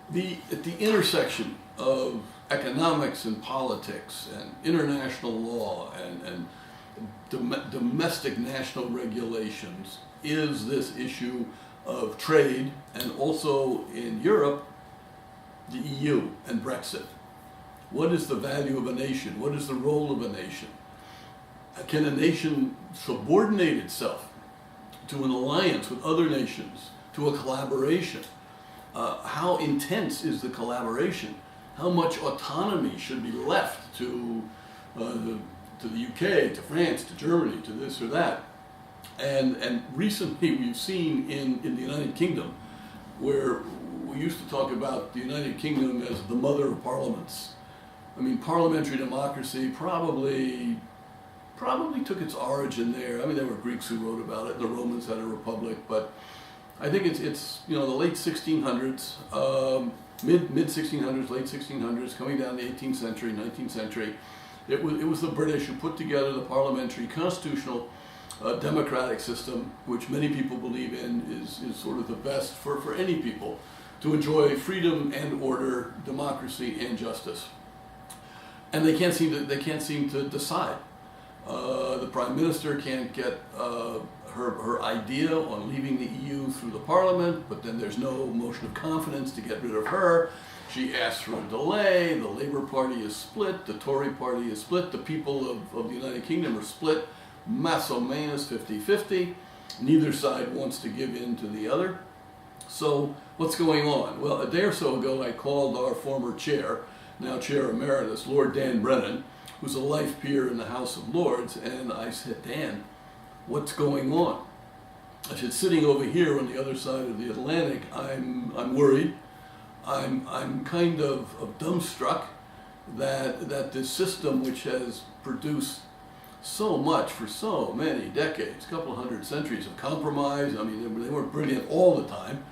At the intersection of economics and politics and international law and domestic national regulations is this issue of trade, and also in Europe, the EU and Brexit. What is the value of a nation? What is the role of a nation? Can a nation subordinate itself to an alliance with other nations, to a collaboration? How intense is the collaboration? How much autonomy should be left to the UK, to France, to Germany, to this or that? And recently we've seen in the United Kingdom, where we used to talk about the United Kingdom as the mother of parliaments. I mean, parliamentary democracy probably took its origin there. I mean, there were Greeks who wrote about it, and the Romans had a republic, but I think it's the late 1600s, mid 1600s, late 1600s, coming down the 18th century, 19th century. It was the British who put together the parliamentary constitutional democratic system, which many people believe in is sort of the best for any people to enjoy freedom and order, democracy and justice. And they can't seem to decide. The Prime Minister can't get her idea on leaving the EU through the Parliament, but then there's no motion of confidence to get rid of her. She asks for a delay. The Labour Party is split. The Tory Party is split. The people of the United Kingdom are split, más o menos 50-50. Neither side wants to give in to the other. So what's going on? Well, a day or so ago, I called our former chair, now Chair Emeritus, Lord Dan Brennan, who's a life peer in the House of Lords, and I said, Dan, what's going on? I said, sitting over here on the other side of the Atlantic, I'm worried. I'm kind of dumbstruck that this system, which has produced so much for so many decades, a couple of hundred centuries of compromise. I mean, they weren't brilliant all the time,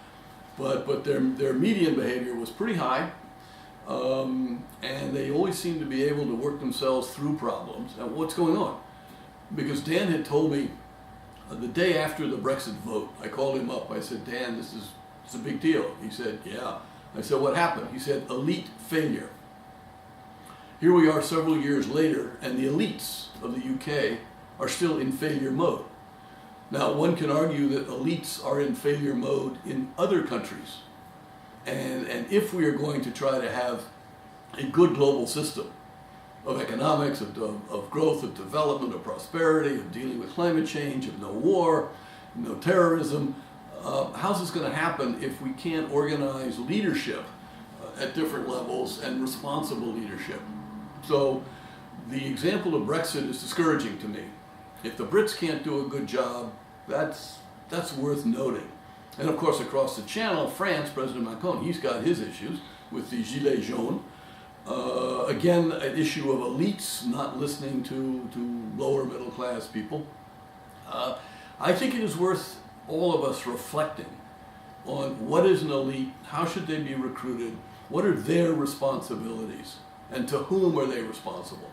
but their median behavior was pretty high. And they always seem to be able to work themselves through problems. Now, what's going on? Because Dan had told me the day after the Brexit vote, I called him up. I said, Dan, it's a big deal. He said, yeah. I said, what happened? He said, elite failure. Here we are several years later, and the elites of the UK are still in failure mode. Now, one can argue that elites are in failure mode in other countries. And if we are going to try to have a good global system of economics, of growth, of development, of prosperity, of dealing with climate change, of no war, no terrorism, how's this going to happen if we can't organize leadership at different levels and responsible leadership? So the example of Brexit is discouraging to me. If the Brits can't do a good job, that's worth noting. And of course, across the channel, France, President Macron, he's got his issues with the Gilets jaunes. Again, an issue of elites not listening to lower middle class people. I think it is worth all of us reflecting on what is an elite, how should they be recruited, what are their responsibilities, and to whom are they responsible.